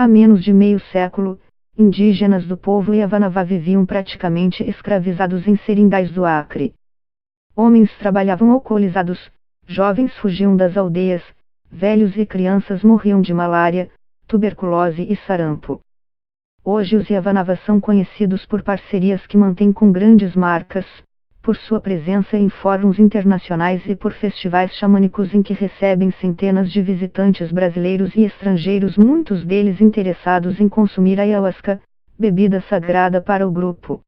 Há menos de meio século, indígenas do povo Yavanavá viviam praticamente escravizados em seringais do Acre. Homens trabalhavam alcoolizados, jovens fugiam das aldeias, velhos e crianças morriam de malária, tuberculose e sarampo. Hoje os Yavanavás são conhecidos por parcerias que mantêm com grandes marcas, por sua presença em fóruns internacionais e por festivais xamânicos em que recebem centenas de visitantes brasileiros e estrangeiros, muitos deles interessados em consumir ayahuasca, bebida sagrada para o grupo.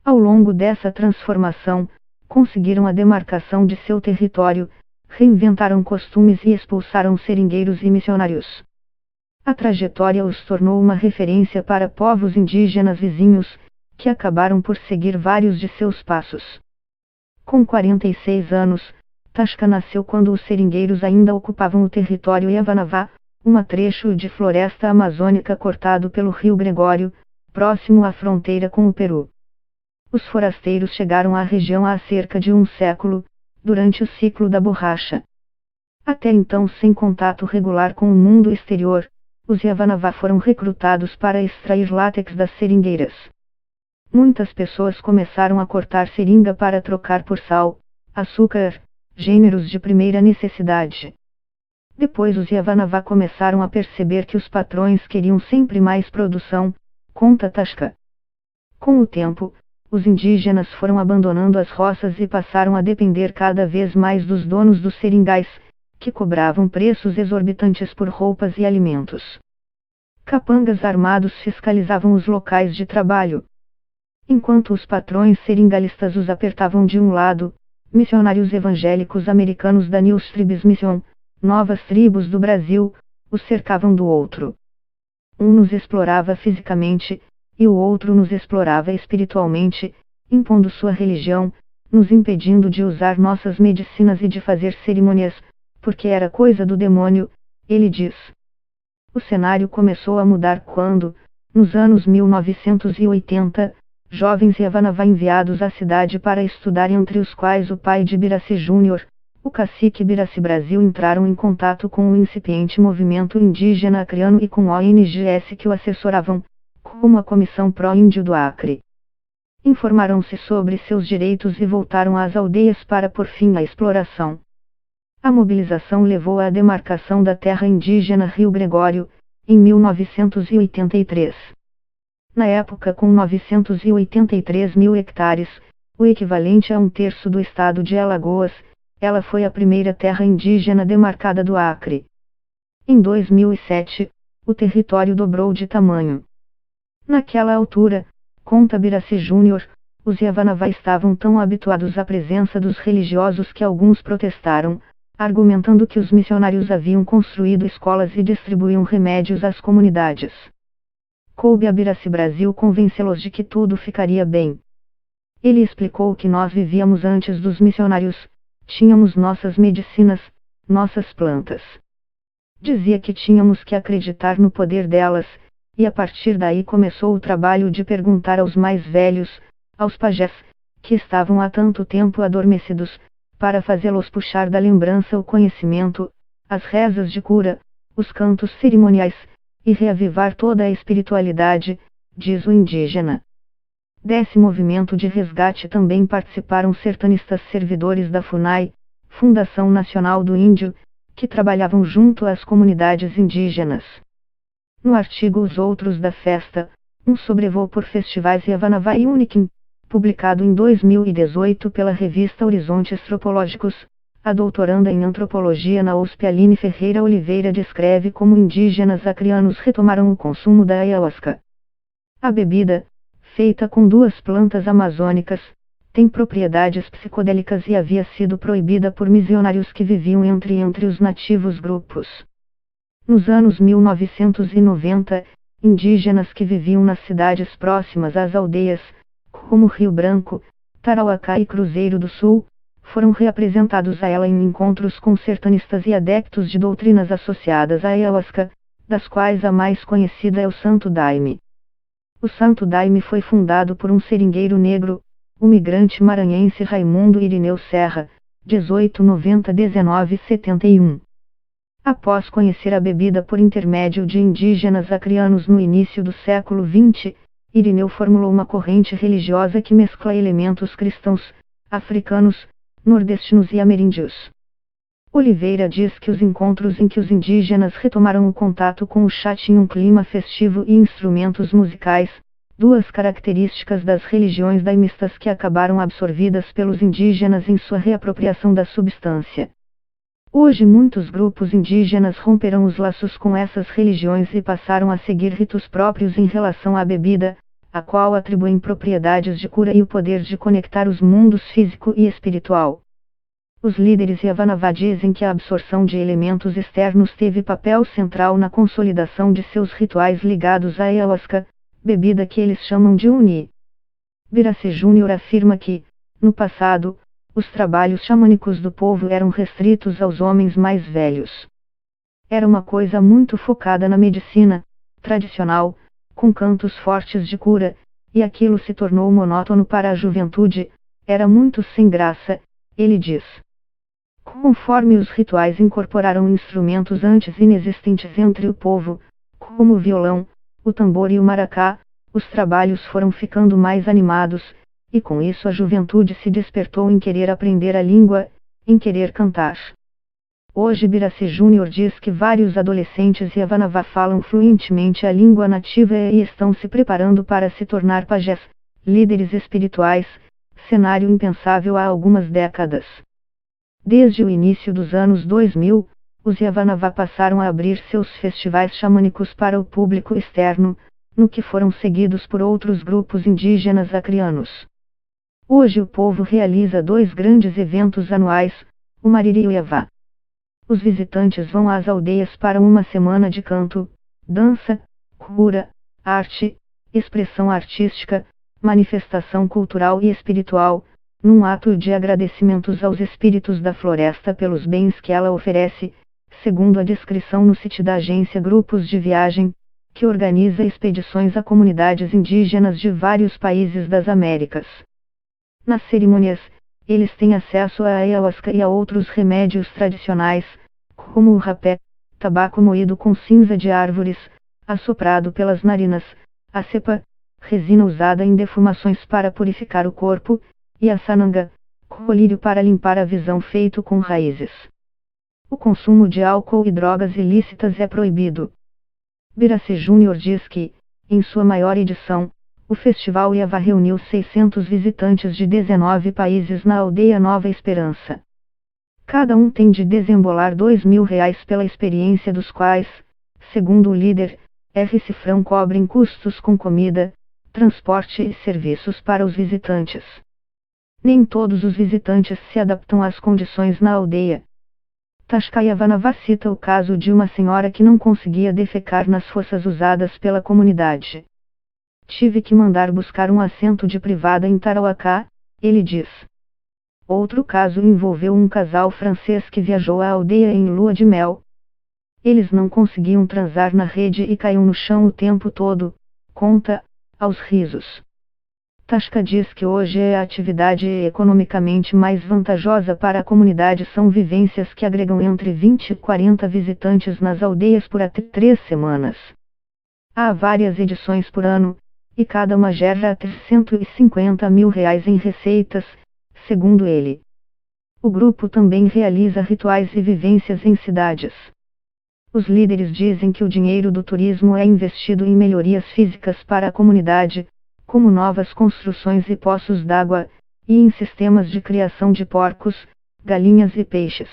Ao longo dessa transformação, conseguiram a demarcação de seu território, reinventaram costumes e expulsaram seringueiros e missionários. A trajetória os tornou uma referência para povos indígenas vizinhos, que acabaram por seguir vários de seus passos. Com 46 anos, Tasca nasceu quando os seringueiros ainda ocupavam o território Yavanavá, um trecho de floresta amazônica cortado pelo rio Gregório, próximo à fronteira com o Peru. Os forasteiros chegaram à região há cerca de um século, durante o ciclo da borracha. Até então sem contato regular com o mundo exterior, os Yavanavá foram recrutados para extrair látex das seringueiras. Muitas pessoas começaram a cortar seringa para trocar por sal, açúcar, gêneros de primeira necessidade. Depois os Yavanavá começaram a perceber que os patrões queriam sempre mais produção, conta Tasca. Com o tempo, os indígenas foram abandonando as roças e passaram a depender cada vez mais dos donos dos seringais, que cobravam preços exorbitantes por roupas e alimentos. Capangas armados fiscalizavam os locais de trabalho. Enquanto os patrões seringalistas os apertavam de um lado, missionários evangélicos americanos da New Tribes Mission, Novas Tribos do Brasil, os cercavam do outro. Um nos explorava fisicamente, e o outro nos explorava espiritualmente, impondo sua religião, nos impedindo de usar nossas medicinas e de fazer cerimônias, porque era coisa do demônio, ele diz. O cenário começou a mudar quando, nos anos 1980, jovens Yavanavá enviados à cidade para estudar, entre os quais o pai de Biraci Júnior, o cacique Biraci Brasil, entraram em contato com o incipiente movimento indígena acreano e com ONGs que o assessoravam, como a Comissão Pró-Índio do Acre. Informaram-se sobre seus direitos e voltaram às aldeias para pôr fim à exploração. A mobilização levou à demarcação da terra indígena Rio Gregório, em 1983. Na época, com 983 mil hectares, o equivalente a um terço do estado de Alagoas, ela foi a primeira terra indígena demarcada do Acre. Em 2007, o território dobrou de tamanho. Naquela altura, conta Biraci Júnior, os Yavanavá estavam tão habituados à presença dos religiosos que alguns protestaram, argumentando que os missionários haviam construído escolas e distribuíam remédios às comunidades. Coube a Biraci Brasil convencê-los de que tudo ficaria bem. Ele explicou que nós vivíamos antes dos missionários, tínhamos nossas medicinas, nossas plantas. Dizia que tínhamos que acreditar no poder delas, e a partir daí começou o trabalho de perguntar aos mais velhos, aos pajés, que estavam há tanto tempo adormecidos, para fazê-los puxar da lembrança o conhecimento, as rezas de cura, os cantos cerimoniais, e reavivar toda a espiritualidade, diz o indígena. Desse movimento de resgate também participaram sertanistas servidores da FUNAI, Fundação Nacional do Índio, que trabalhavam junto às comunidades indígenas. No artigo Os Outros da Festa, um sobrevoo por festivais Yavanavá e Uniquim, publicado em 2018 pela revista Horizontes Tropológicos, a doutoranda em antropologia na USP Aline Ferreira Oliveira descreve como indígenas acreanos retomaram o consumo da ayahuasca. A bebida, feita com 2 plantas amazônicas, tem propriedades psicodélicas e havia sido proibida por missionários que viviam entre os nativos grupos. Nos anos 1990, indígenas que viviam nas cidades próximas às aldeias, como Rio Branco, Tarauacá e Cruzeiro do Sul, foram reapresentados a ela em encontros com sertanistas e adeptos de doutrinas associadas à ayahuasca, das quais a mais conhecida é o Santo Daime. O Santo Daime foi fundado por um seringueiro negro, o migrante maranhense Raimundo Irineu Serra, 1890-1971. Após conhecer a bebida por intermédio de indígenas acrianos no início do século XX, Irineu formulou uma corrente religiosa que mescla elementos cristãos, africanos, nordestinos e ameríndios. Oliveira diz que os encontros em que os indígenas retomaram o contato com o chá tinham um clima festivo e instrumentos musicais, duas características das religiões daimistas que acabaram absorvidas pelos indígenas em sua reapropriação da substância. Hoje muitos grupos indígenas romperam os laços com essas religiões e passaram a seguir ritos próprios em relação à bebida, a qual atribuem propriedades de cura e o poder de conectar os mundos físico e espiritual. Os líderes Yavanavá dizem que a absorção de elementos externos teve papel central na consolidação de seus rituais ligados à ayahuasca, bebida que eles chamam de Uni. Birassi Júnior afirma que, no passado, os trabalhos xamânicos do povo eram restritos aos homens mais velhos. Era uma coisa muito focada na medicina tradicional, com cantos fortes de cura, e aquilo se tornou monótono para a juventude, era muito sem graça, ele diz. Conforme os rituais incorporaram instrumentos antes inexistentes entre o povo, como o violão, o tambor e o maracá, os trabalhos foram ficando mais animados, e com isso a juventude se despertou em querer aprender a língua, em querer cantar. Hoje Birassi Júnior diz que vários adolescentes Yavanavá falam fluentemente a língua nativa e estão se preparando para se tornar pajés, líderes espirituais, cenário impensável há algumas décadas. Desde o início dos anos 2000, os Yavanavá passaram a abrir seus festivais xamânicos para o público externo, no que foram seguidos por outros grupos indígenas acrianos. Hoje o povo realiza dois grandes eventos anuais, o Mariri e o Yavá. Os visitantes vão às aldeias para uma semana de canto, dança, cura, arte, expressão artística, manifestação cultural e espiritual, num ato de agradecimentos aos espíritos da floresta pelos bens que ela oferece, segundo a descrição no site da agência Grupos de Viagem, que organiza expedições a comunidades indígenas de vários países das Américas. Nas cerimônias, eles têm acesso a ayahuasca e a outros remédios tradicionais, como o rapé, tabaco moído com cinza de árvores, assoprado pelas narinas, a cepa, resina usada em defumações para purificar o corpo, e a sananga, colírio para limpar a visão feito com raízes. O consumo de álcool e drogas ilícitas é proibido. Birassi Júnior diz que, em sua maior edição, o Festival Yavá reuniu 600 visitantes de 19 países na aldeia Nova Esperança. Cada um tem de desembolar R$ 2.000 pela experiência, dos quais, segundo o líder, R$ cobrem custos com comida, transporte e serviços para os visitantes. Nem todos os visitantes se adaptam às condições na aldeia. Tashka Yavanavá cita o caso de uma senhora que não conseguia defecar nas fossas usadas pela comunidade. Tive que mandar buscar um assento de privada em Tarauacá, ele diz. Outro caso envolveu um casal francês que viajou à aldeia em lua de mel. Eles não conseguiam transar na rede e caíam no chão o tempo todo, conta, aos risos. Tashka diz que hoje a atividade economicamente mais vantajosa para a comunidade são vivências que agregam entre 20 e 40 visitantes nas aldeias por até 3 semanas. Há várias edições por ano, e cada uma gera até R$ 150 mil em receitas, segundo ele. O grupo também realiza rituais e vivências em cidades. Os líderes dizem que o dinheiro do turismo é investido em melhorias físicas para a comunidade, como novas construções e poços d'água, e em sistemas de criação de porcos, galinhas e peixes.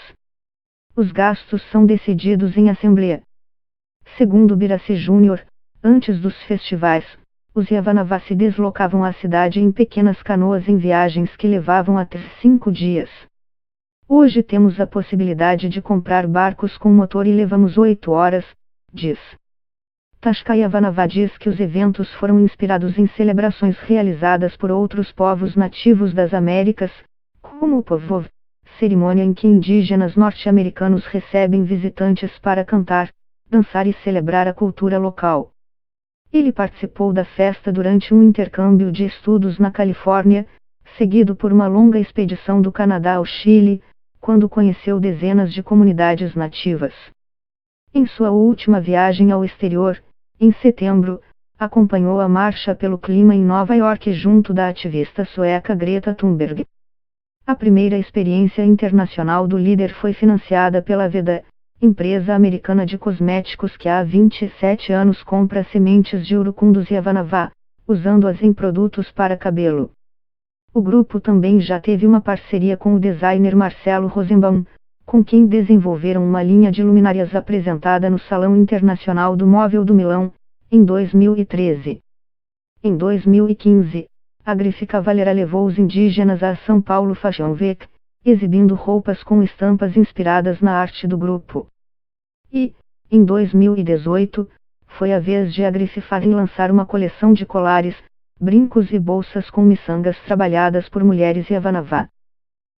Os gastos são decididos em assembleia. Segundo Birassi Júnior, antes dos festivais, os Yavanavá se deslocavam à cidade em pequenas canoas em viagens que levavam até 5 dias. Hoje temos a possibilidade de comprar barcos com motor e levamos 8 horas, diz. Tashka Yavanavá diz que os eventos foram inspirados em celebrações realizadas por outros povos nativos das Américas, como o Povov, cerimônia em que indígenas norte-americanos recebem visitantes para cantar, dançar e celebrar a cultura local. Ele participou da festa durante um intercâmbio de estudos na Califórnia, seguido por uma longa expedição do Canadá ao Chile, quando conheceu dezenas de comunidades nativas. Em sua última viagem ao exterior, em setembro, acompanhou a Marcha pelo Clima em Nova York junto da ativista sueca Greta Thunberg. A primeira experiência internacional do líder foi financiada pela Veda, empresa americana de cosméticos que há 27 anos compra sementes de urucundos e avanavá, usando-as em produtos para cabelo. O grupo também já teve uma parceria com o designer Marcelo Rosenbaum, com quem desenvolveram uma linha de luminárias apresentada no Salão Internacional do Móvel do Milão, em 2013. Em 2015, a Grife Cavalera levou os indígenas a São Paulo Fashion Week, exibindo roupas com estampas inspiradas na arte do grupo. E, em 2018, foi a vez de a Grife Fashion lançar uma coleção de colares, brincos e bolsas com miçangas trabalhadas por mulheres e avanavá.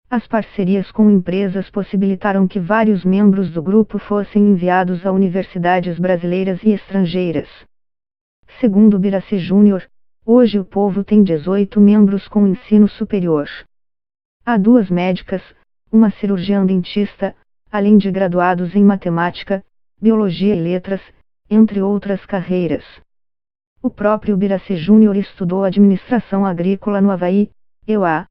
As parcerias com empresas possibilitaram que vários membros do grupo fossem enviados a universidades brasileiras e estrangeiras. Segundo Biraci Júnior, hoje o povo tem 18 membros com ensino superior. Há 2 médicas, uma cirurgiã dentista, além de graduados em matemática, biologia e letras, entre outras carreiras. O próprio Biraci Júnior estudou administração agrícola no Havaí, EUA.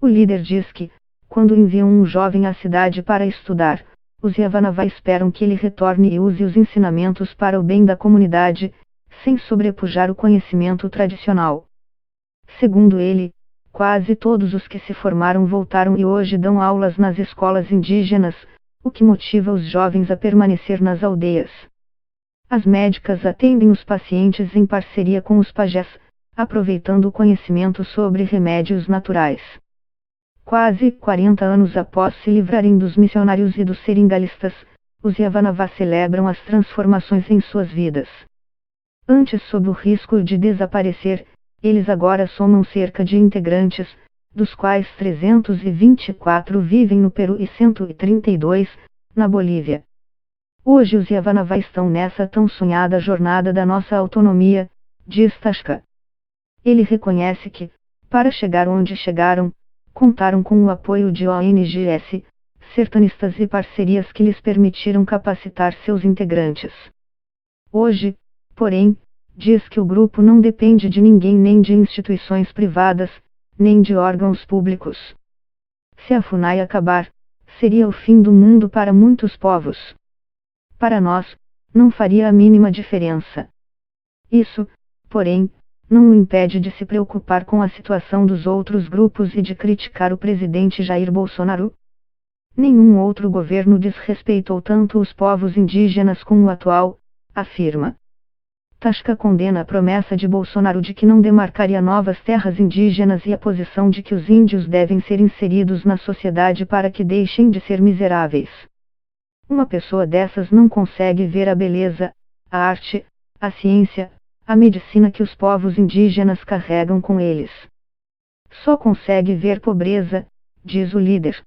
O líder diz que, quando enviam um jovem à cidade para estudar, os Yavanavá esperam que ele retorne e use os ensinamentos para o bem da comunidade, sem sobrepujar o conhecimento tradicional. Segundo ele, quase todos os que se formaram voltaram e hoje dão aulas nas escolas indígenas, o que motiva os jovens a permanecer nas aldeias. As médicas atendem os pacientes em parceria com os pajés, aproveitando o conhecimento sobre remédios naturais. Quase 40 anos após se livrarem dos missionários e dos seringalistas, os Yavanavá celebram as transformações em suas vidas. Antes sob o risco de desaparecer, eles agora somam cerca de integrantes, dos quais 324 vivem no Peru e 132, na Bolívia. Hoje os Yavanavá estão nessa tão sonhada jornada da nossa autonomia, diz Tasca. Ele reconhece que, para chegar onde chegaram, contaram com o apoio de ONGs, sertanistas e parcerias que lhes permitiram capacitar seus integrantes. Hoje, porém, diz que o grupo não depende de ninguém nem de instituições privadas, nem de órgãos públicos. Se a FUNAI acabar, seria o fim do mundo para muitos povos. Para nós, não faria a mínima diferença. Isso, porém, não o impede de se preocupar com a situação dos outros grupos e de criticar o presidente Jair Bolsonaro. Nenhum outro governo desrespeitou tanto os povos indígenas como o atual, afirma. Tasca condena a promessa de Bolsonaro de que não demarcaria novas terras indígenas e a posição de que os índios devem ser inseridos na sociedade para que deixem de ser miseráveis. Uma pessoa dessas não consegue ver a beleza, a arte, a ciência, a medicina que os povos indígenas carregam com eles. Só consegue ver pobreza, diz o líder.